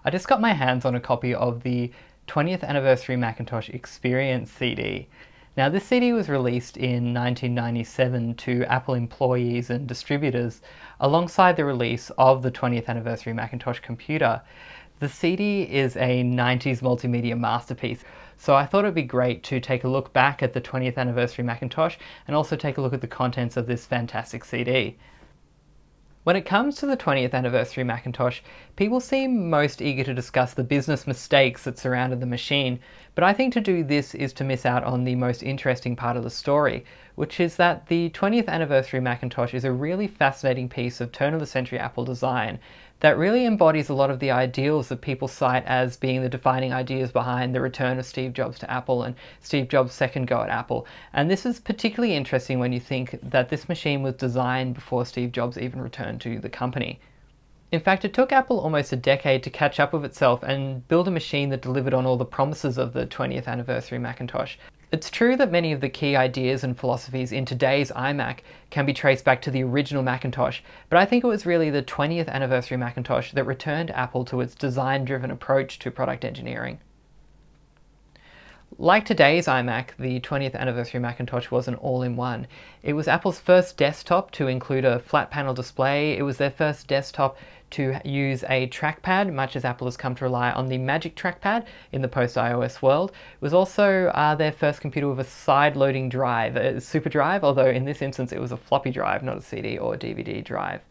I just got my hands on a copy of the 20th Anniversary Macintosh Experience CD. Now this CD was released in 1997 to Apple employees and distributors alongside the release of the 20th Anniversary Macintosh computer. The CD is a 90s multimedia masterpiece, so I thought it'd be great to take a look back at the 20th Anniversary Macintosh and also take a look at the contents of this fantastic CD. When it comes to the 20th Anniversary Macintosh, people seem most eager to discuss the business mistakes that surrounded the machine, but I think to do this is to miss out on the most interesting part of the story, which is that the 20th Anniversary Macintosh is a really fascinating piece of turn-of-the-century Apple design that really embodies a lot of the ideals that people cite as being the defining ideas behind the return of Steve Jobs to Apple and Steve Jobs' second go at Apple. And this is particularly interesting when you think that this machine was designed before Steve Jobs even returned to the company. In fact, it took Apple almost a decade to catch up with itself and build a machine that delivered on all the promises of the 20th Anniversary Macintosh. It's true that many of the key ideas and philosophies in today's iMac can be traced back to the original Macintosh, but I think it was really the 20th Anniversary Macintosh that returned Apple to its design-driven approach to product engineering. Like today's iMac, the 20th Anniversary Macintosh was an all-in-one. It was Apple's first desktop to include a flat panel display. It was their first desktop to use a trackpad, much as Apple has come to rely on the Magic Trackpad in the post-iOS world. It was also their first computer with a side-loading drive, a super drive, although in this instance it was a floppy drive, not a CD or DVD drive.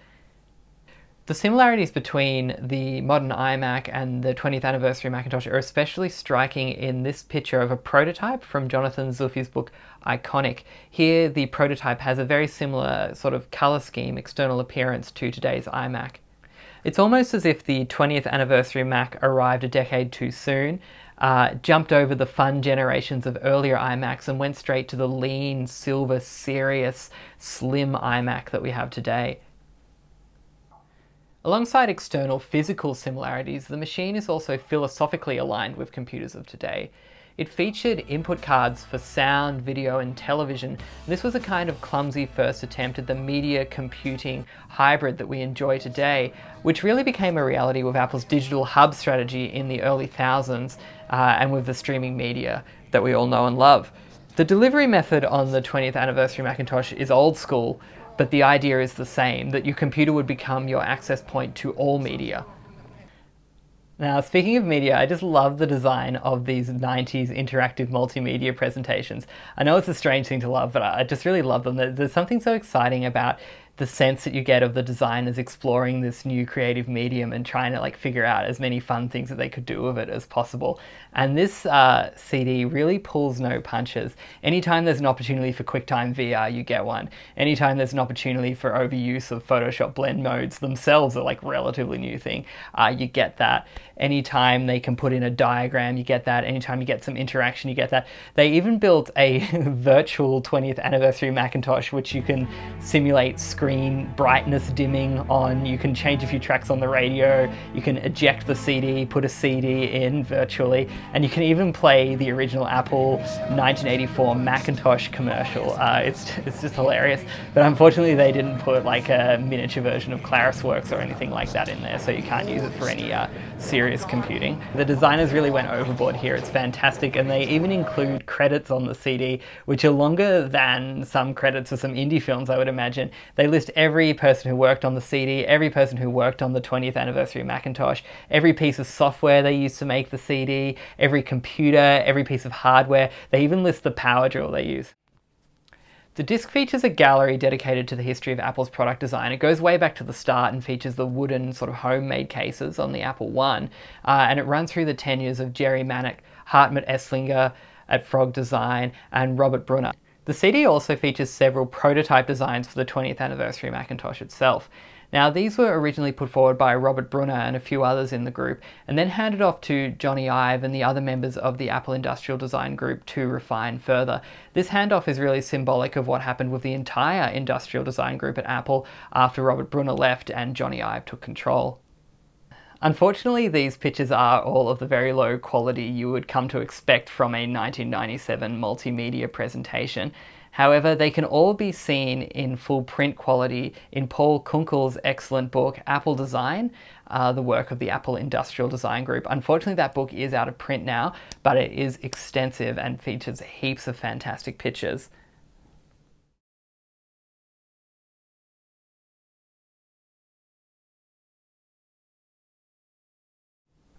The similarities between the modern iMac and the 20th Anniversary Macintosh are especially striking in this picture of a prototype from Jonathan Zulfi's book Iconic. Here the prototype has a very similar sort of colour scheme, external appearance to today's iMac. It's almost as if the 20th Anniversary Mac arrived a decade too soon, jumped over the fun generations of earlier iMacs and went straight to the lean, silver, serious, slim iMac that we have today. Alongside external physical similarities, the machine is also philosophically aligned with computers of today. It featured input cards for sound, video and television. This was a kind of clumsy first attempt at the media computing hybrid that we enjoy today, which really became a reality with Apple's digital hub strategy in the early thousands and with the streaming media that we all know and love. The delivery method on the 20th Anniversary Macintosh is old school, but the idea is the same, that your computer would become your access point to all media. Now, speaking of media, I just love the design of these 90s interactive multimedia presentations. I know it's a strange thing to love, but I just really love them. There's something so exciting about the sense that you get of the designers exploring this new creative medium and trying to like figure out as many fun things that they could do with it as possible. And this CD really pulls no punches. Anytime there's an opportunity for QuickTime VR, you get one. Anytime there's an opportunity for overuse of Photoshop blend modes themselves, are like relatively new thing, you get that. Anytime they can put in a diagram, you get that. Anytime you get some interaction, you get that. They even built a virtual 20th Anniversary Macintosh, which you can simulate screen brightness dimming on. You can change a few tracks on the radio. You can eject the CD, put a CD in virtually, and you can even play the original Apple 1984 Macintosh commercial. It's just hilarious. But unfortunately, they didn't put like a miniature version of ClarisWorks or anything like that in there, so you can't use it for any serious computing. The designers really went overboard here. It's fantastic, and they even include credits on the CD, which are longer than some credits for some indie films, I would imagine. They list every person who worked on the CD, every person who worked on the 20th Anniversary Macintosh, every piece of software they used to make the CD, every computer, every piece of hardware. They even list the power drill they use. The disc features a gallery dedicated to the history of Apple's product design. It goes way back to the start and features the wooden sort of homemade cases on the Apple I, and it runs through the tenures of Jerry Manick, Hartmut Esslinger at Frog Design, and Robert Brunner. The CD also features several prototype designs for the 20th Anniversary Macintosh itself. Now, these were originally put forward by Robert Brunner and a few others in the group, and then handed off to Jony Ive and the other members of the Apple Industrial Design Group to refine further. This handoff is really symbolic of what happened with the entire Industrial Design Group at Apple after Robert Brunner left and Jony Ive took control. Unfortunately, these pictures are all of the very low quality you would come to expect from a 1997 multimedia presentation. However, they can all be seen in full print quality in Paul Kunkel's excellent book, Apple Design, the work of the Apple Industrial Design Group. Unfortunately, that book is out of print now, but it is extensive and features heaps of fantastic pictures.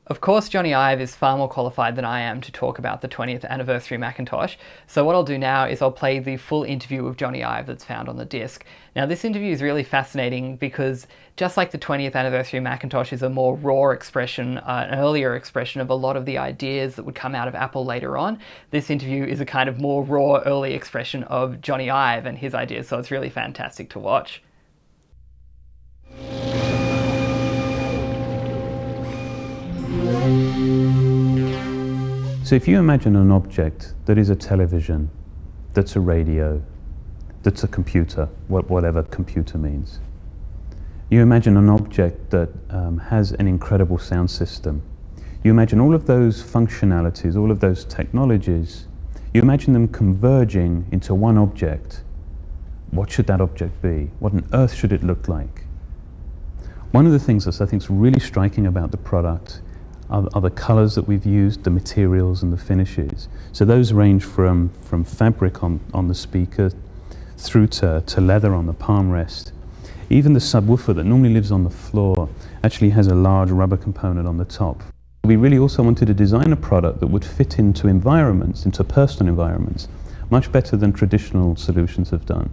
Of course, Jony Ive is far more qualified than I am to talk about the 20th Anniversary Macintosh, so what I'll do now is I'll play the full interview with Jony Ive that's found on the disc. Now, this interview is really fascinating because just like the 20th Anniversary Macintosh is a more raw expression, an earlier expression of a lot of the ideas that would come out of Apple later on, this interview is a kind of more raw, early expression of Jony Ive and his ideas, so it's really fantastic to watch. So if you imagine an object that is a television, that's a radio, that's a computer, whatever computer means. You imagine an object that has an incredible sound system. You imagine all of those functionalities, all of those technologies, you imagine them converging into one object. What should that object be? What on earth should it look like? One of the things that I think is really striking about the product are the colors that we've used, the materials and the finishes. So those range from fabric on the speaker through to leather on the palm rest. Even the subwoofer that normally lives on the floor actually has a large rubber component on the top. We really also wanted to design a product that would fit into environments, into personal environments, much better than traditional solutions have done.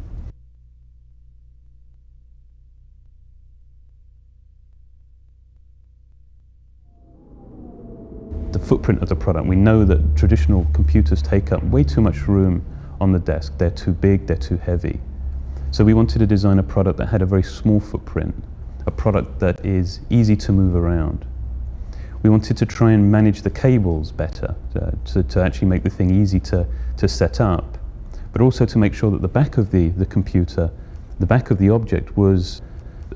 The footprint of the product. We know that traditional computers take up way too much room on the desk. They're too big, they're too heavy. So we wanted to design a product that had a very small footprint, a product that is easy to move around. We wanted to try and manage the cables better, to actually make the thing easy to set up, but also to make sure that the back of the computer, the back of the object was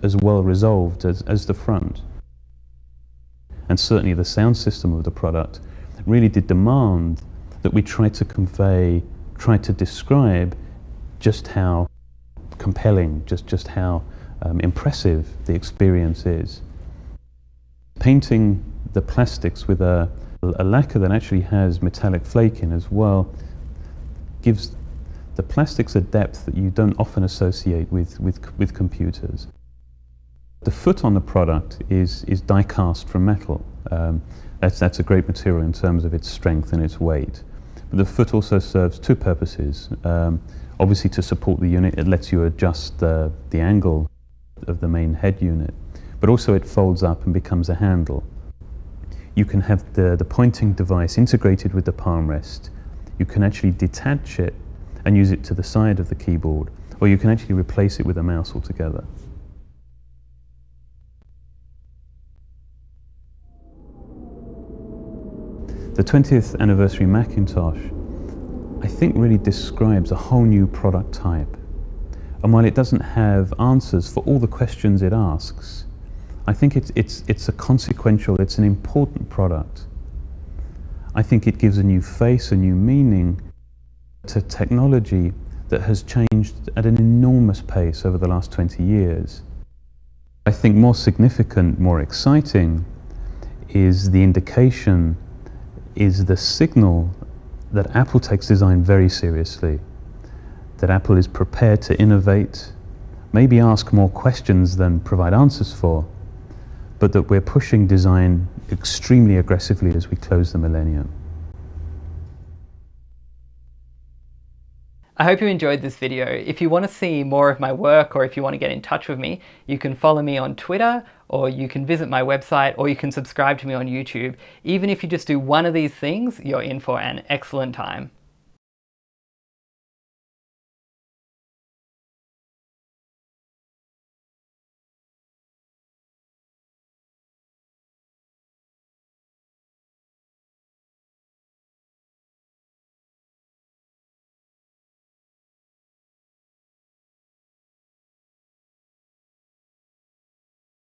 as well resolved as the front. And certainly the sound system of the product really did demand that we try to convey, try to describe just how compelling, just how impressive the experience is. Painting the plastics with a lacquer that actually has metallic flake in as well gives the plastics a depth that you don't often associate with computers. The foot on the product is die cast from metal. That's a great material in terms of its strength and its weight. But the foot also serves two purposes. Obviously to support the unit, it lets you adjust the angle of the main head unit, but also it folds up and becomes a handle. You can have the pointing device integrated with the palm rest. You can actually detach it and use it to the side of the keyboard, or you can actually replace it with a mouse altogether. The 20th Anniversary Macintosh, I think, really describes a whole new product type. And while it doesn't have answers for all the questions it asks, I think it's a consequential, it's an important product. I think it gives a new face, a new meaning to technology that has changed at an enormous pace over the last 20 years. I think more significant, more exciting, is the indication, is the signal that Apple takes design very seriously, that Apple is prepared to innovate, maybe ask more questions than provide answers for, but that we're pushing design extremely aggressively as we close the millennium. I hope you enjoyed this video. If you want to see more of my work, or if you want to get in touch with me, you can follow me on Twitter, or you can visit my website, or you can subscribe to me on YouTube. Even if you just do one of these things, you're in for an excellent time.